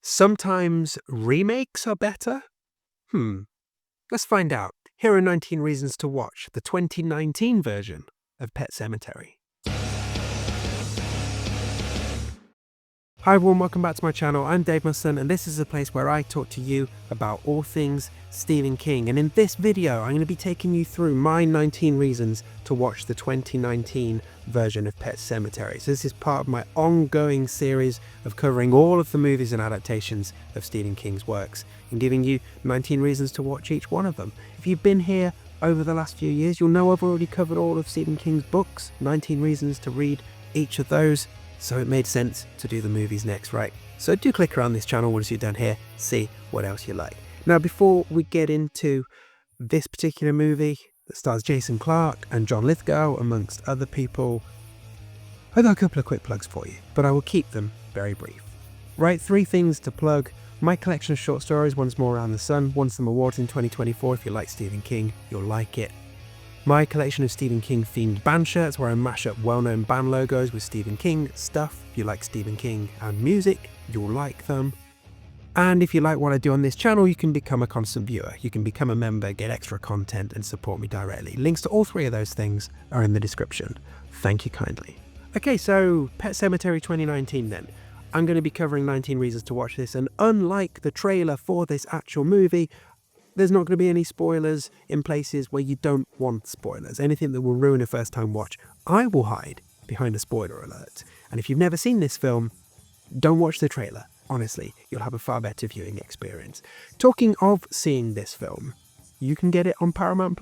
Sometimes remakes are better? Let's find out. Here are 19 reasons to watch the 2019 version of Pet Sematary. Hi everyone, welcome back to my channel. I'm Dave Musson, and this is a place where I talk to you about all things Stephen King. And in this video, I'm going to be taking you through my 19 reasons to watch the 2019 version of Pet Sematary. So this is part of my ongoing series of covering all of the movies and adaptations of Stephen King's works and giving you 19 reasons to watch each one of them. If you've been here over the last few years, you'll know I've already covered all of Stephen King's books, 19 reasons to read each of those. So it made sense to do the movies next, right? So do click around this channel once you're done here, see what else you like. Now, before we get into this particular movie that stars Jason Clarke and John Lithgow, amongst other people, I've got a couple of quick plugs for you, but I will keep them very brief. Right, 3 things to plug. My collection of short stories, Once More Around the Sun, won some awards in 2024. If you like Stephen King, you'll like it. My collection of Stephen King themed band shirts, where I mash up well-known band logos with Stephen King stuff. If you like Stephen King and music, you'll like them. And if you like what I do on this channel, you can become a constant viewer. You can become a member, get extra content, and support me directly. Links to all 3 of those things are in the description. Thank you kindly. Okay, so Pet Sematary 2019 then. I'm going to be covering 19 reasons to watch this, and unlike the trailer for this actual movie, there's not going to be any spoilers in places where you don't want spoilers. Anything that will ruin a first-time watch, I will hide behind a spoiler alert. And if you've never seen this film, don't watch the trailer. Honestly, you'll have a far better viewing experience. Talking of seeing this film, you can get it on Paramount+.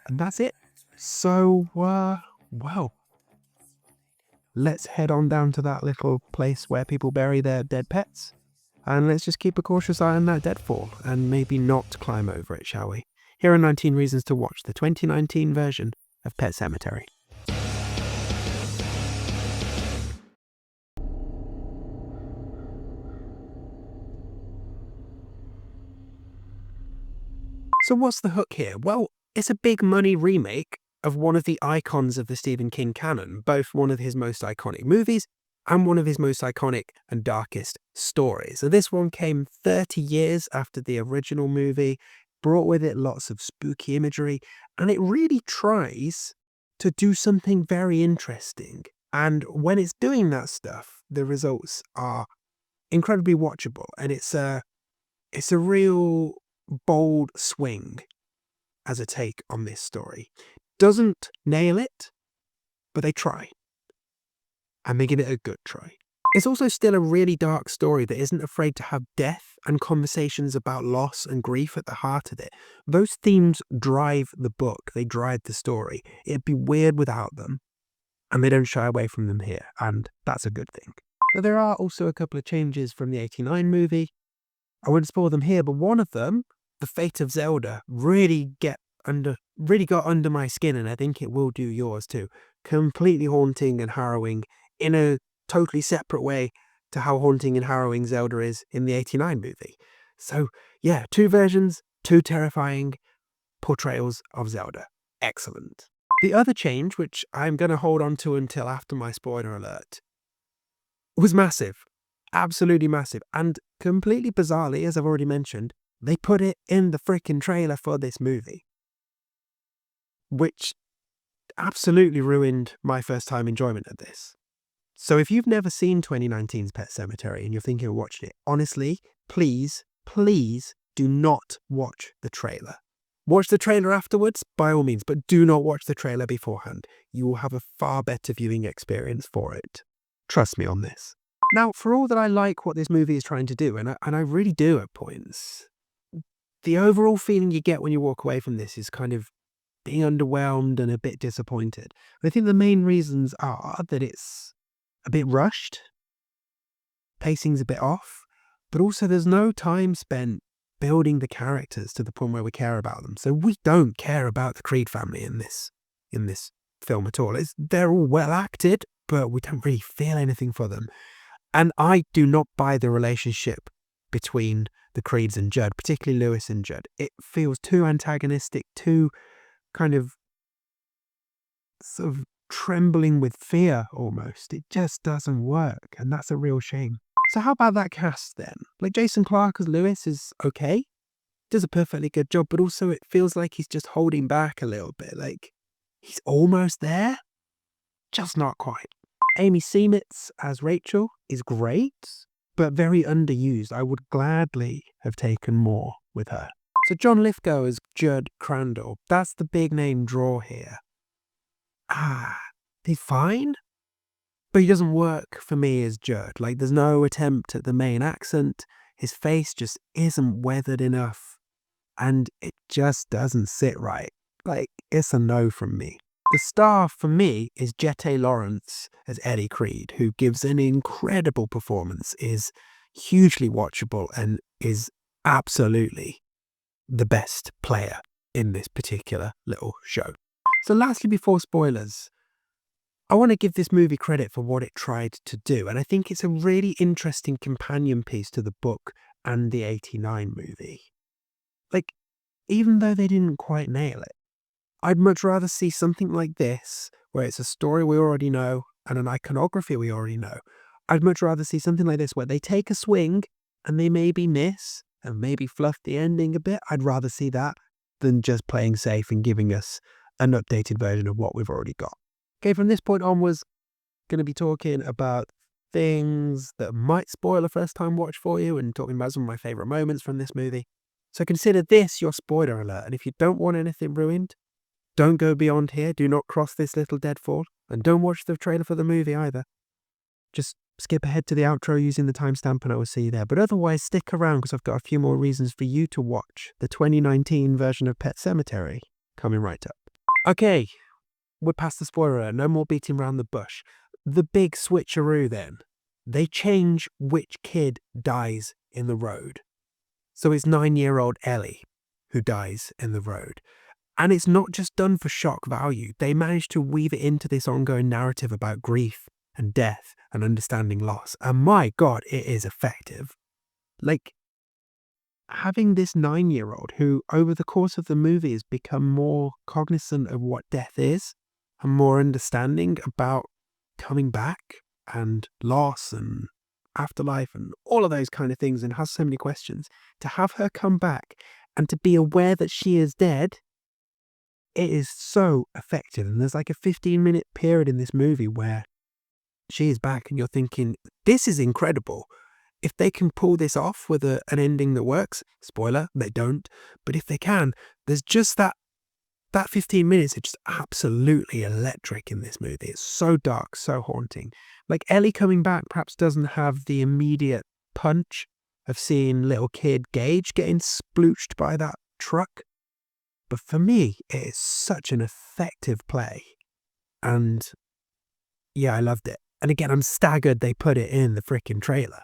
And that's it. So, well, let's head on down to that little place where people bury their dead pets. And let's just keep a cautious eye on that deadfall and maybe not climb over it, shall we? Here are 19 reasons to watch the 2019 version of Pet Sematary. So what's the hook here? Well, it's a big money remake of one of the icons of the Stephen King canon, both one of his most iconic movies and one of his most iconic and darkest stories. So this one came 30 years after the original movie, brought with it lots of spooky imagery, and it really tries to do something very interesting. And when it's doing that stuff, the results are incredibly watchable, and it's a real bold swing as a take on this story. Doesn't nail it, but they try. And they give it a good try. It's also still a really dark story that isn't afraid to have death and conversations about loss and grief at the heart of it. Those themes drive the book, they drive the story. It'd be weird without them, and they don't shy away from them here, and that's a good thing. But there are also a couple of changes from the '89 movie. I wouldn't spoil them here, but one of them, the fate of Zelda, really got under my skin, and I think it will do yours too. Completely haunting and harrowing, in a totally separate way to how haunting and harrowing Zelda is in the '89 movie. So yeah, 2 versions, 2 terrifying portrayals of Zelda. Excellent. The other change, which I'm going to hold on to until after my spoiler alert, was massive. Absolutely massive. And completely bizarrely, as I've already mentioned, they put it in the frickin' trailer for this movie, which absolutely ruined my first time enjoyment of this. So if you've never seen 2019's Pet Sematary and you're thinking of watching it, honestly, please do not watch the trailer. Watch the trailer afterwards, by all means, but do not watch the trailer beforehand. You will have a far better viewing experience for it. Trust me on this. Now, for all that I like what this movie is trying to do, and I really do at points, the overall feeling you get when you walk away from this is kind of being underwhelmed and a bit disappointed. I think the main reasons are that it's a bit rushed, pacing's a bit off, but also there's no time spent building the characters to the point where we care about them. So we don't care about the Creed family in this film at all. They're all well acted, but we don't really feel anything for them. And I do not buy the relationship between the Creeds and Judd, particularly Lewis and Judd. It feels too antagonistic, too kind of sort of trembling with fear almost. It just doesn't work, and that's a real shame. So how about that cast then? Like, Jason Clarke as Lewis is okay, does a perfectly good job, but also it feels like he's just holding back a little bit. Like, he's almost there, just not quite. Amy Seimetz as Rachel is great, but very underused. I would gladly have taken more with her. So John Lithgow as Judd Crandall, that's the big name draw here. He's fine, but he doesn't work for me as Judd. Like, there's no attempt at the main accent. His face just isn't weathered enough, and it just doesn't sit right. Like, it's a no from me. The star for me is Jette Lawrence as Ellie Creed, who gives an incredible performance, is hugely watchable, and is absolutely the best player in this particular little show. So lastly, before spoilers, I want to give this movie credit for what it tried to do, and I think it's a really interesting companion piece to the book and the 89 movie. Like, even though they didn't quite nail it, I'd much rather see something like this, where it's a story we already know and an iconography we already know. I'd much rather see something like this where they take a swing and they maybe miss and maybe fluff the ending a bit. I'd rather see that than just playing safe and giving us an updated version of what we've already got. Okay, from this point onwards, going to be talking about things that might spoil a first-time watch for you and talking about some of my favourite moments from this movie. So consider this your spoiler alert, and if you don't want anything ruined, don't go beyond here, do not cross this little deadfall, and don't watch the trailer for the movie either. Just skip ahead to the outro using the timestamp and I will see you there. But otherwise, stick around because I've got a few more reasons for you to watch the 2019 version of Pet Sematary coming right up. Okay, we're past the spoiler alert, no more beating around the bush. The big switcheroo then. They change which kid dies in the road. So it's 9-year-old Ellie who dies in the road. And it's not just done for shock value. They managed to weave it into this ongoing narrative about grief and death and understanding loss. And my God, it is effective. Like, having this 9-year-old who, over the course of the movie, has become more cognizant of what death is and more understanding about coming back and loss and afterlife and all of those kind of things, and has so many questions. To have her come back and to be aware that she is dead, it is so effective. And there's like a 15-minute period in this movie where she is back and you're thinking, this is incredible. If they can pull this off with an ending that works, spoiler, they don't, but if they can, there's just that 15 minutes is just absolutely electric in this movie. It's so dark, so haunting. Like, Ellie coming back perhaps doesn't have the immediate punch of seeing little kid Gage getting splooched by that truck. But for me, it is such an effective play. And yeah, I loved it. And again, I'm staggered they put it in the freaking trailer.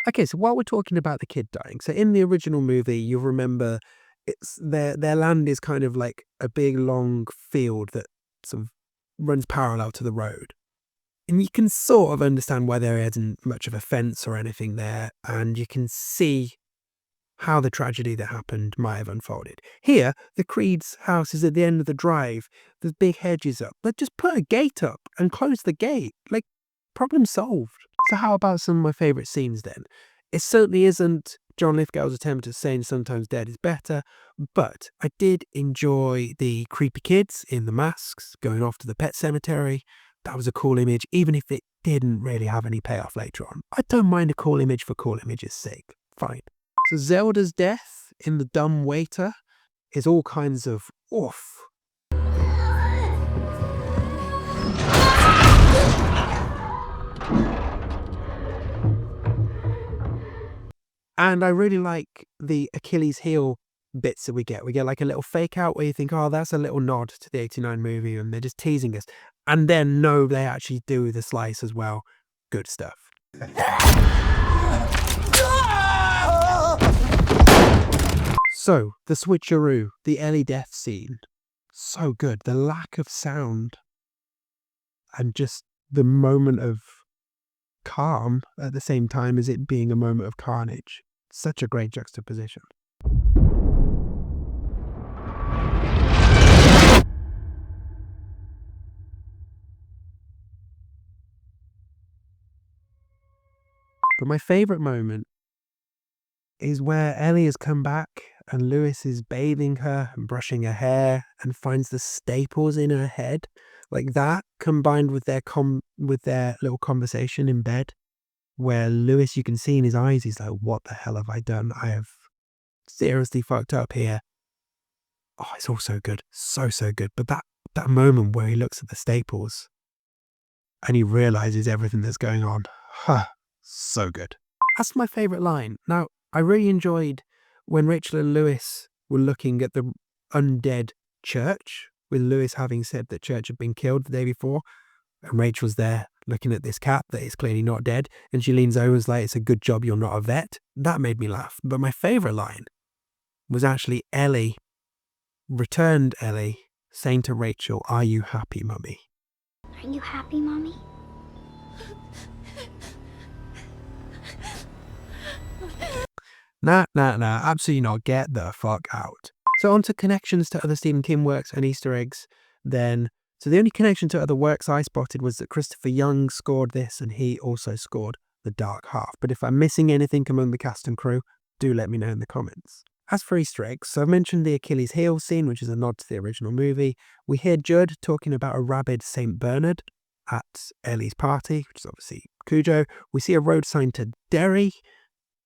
Okay, so while we're talking about the kid dying, so in the original movie, you'll remember it's their land is kind of like a big long field that sort of runs parallel to the road. And you can sort of understand why there isn't much of a fence or anything there, and you can see how the tragedy that happened might have unfolded. Here, the Creed's house is at the end of the drive. There's big hedges up. But just put a gate up and close the gate. Like, problem solved. So how about some of my favourite scenes then? It certainly isn't John Lithgow's attempt at saying sometimes dead is better, but I did enjoy the creepy kids in the masks going off to the pet cemetery. That was a cool image, even if it didn't really have any payoff later on. I don't mind a cool image for cool image's sake. Fine. So Zelda's death in The Dumb Waiter is all kinds of oof. And I really like the Achilles heel bits that we get. We get like a little fake out where you think, oh, that's a little nod to the 89 movie and they're just teasing us. And then no, they actually do the slice as well. Good stuff. So, the switcheroo, the Ellie death scene, so good. The lack of sound and just the moment of calm at the same time as it being a moment of carnage. Such a great juxtaposition. But my favourite moment is where Ellie has come back and Lewis is bathing her and brushing her hair and finds the staples in her head. Like that, combined with their little conversation in bed, where Lewis, you can see in his eyes, he's like, what the hell have I done? I have seriously fucked up here. Oh, it's all so good. So good. But that moment where he looks at the staples and he realizes everything that's going on. So good. That's my favourite line. Now, I really enjoyed when Rachel and Lewis were looking at the undead church, with Lewis having said that church had been killed the day before, and Rachel's there looking at this cat that is clearly not dead, and she leans over and is like, it's a good job you're not a vet. That made me laugh. But my favourite line was actually returned Ellie saying to Rachel, are you happy, mummy? Are you happy, mommy? Nah, absolutely not. Get the fuck out. So on to connections to other Stephen King works and Easter eggs then. So the only connection to other works I spotted was that Christopher Young scored this and he also scored The Dark Half. But if I'm missing anything among the cast and crew, do let me know in the comments. As for Easter eggs, so I've mentioned the Achilles heel scene, which is a nod to the original movie. We hear Judd talking about a rabid St. Bernard at Ellie's party, which is obviously Cujo. We see a road sign to Derry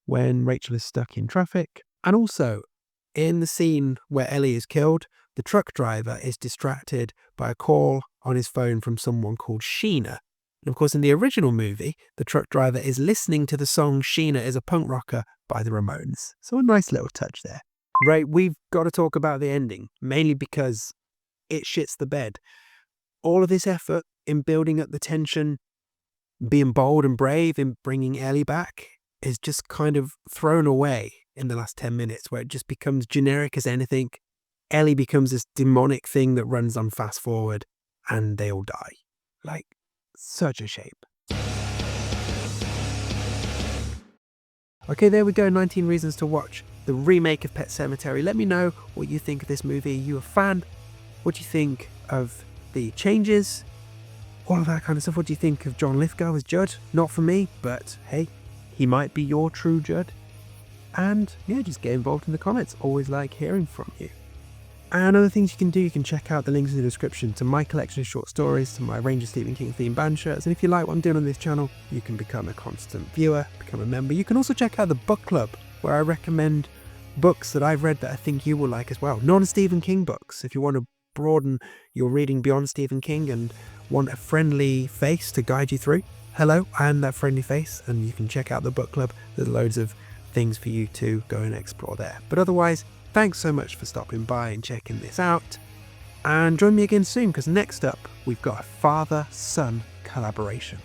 when Rachel is stuck in traffic. And also, in the scene where Ellie is killed, the truck driver is distracted by a call on his phone from someone called Sheena. And of course, in the original movie, the truck driver is listening to the song Sheena is a Punk Rocker by the Ramones. So a nice little touch there. Right, we've got to talk about the ending, mainly because it shits the bed. All of this effort in building up the tension, being bold and brave in bringing Ellie back, is just kind of thrown away in the last 10 minutes, where it just becomes generic as anything. Ellie becomes this demonic thing that runs on fast forward and they all die. Like, such a shame. Okay, there we go. 19 reasons to watch the remake of Pet Sematary. Let me know what you think of this movie. Are you a fan? What do you think of the changes? All of that kind of stuff. What do you think of John Lithgow as Judd? Not for me, but hey, he might be your true Judd. And yeah, just get involved in the comments. Always like hearing from you. And other things you can do, you can check out the links in the description to my collection of short stories, to my range of Stephen King themed band shirts. And if you like what I'm doing on this channel, you can become a constant viewer, become a member. You can also check out the book club, where I recommend books that I've read that I think you will like as well. Non-Stephen King books, if you want to broaden your reading beyond Stephen King and want a friendly face to guide you through. Hello, I am that friendly face, and you can check out the book club. There's loads of things for you to go and explore there. But otherwise, thanks so much for stopping by and checking this out. And join me again soon, because next up, we've got a father-son collaboration.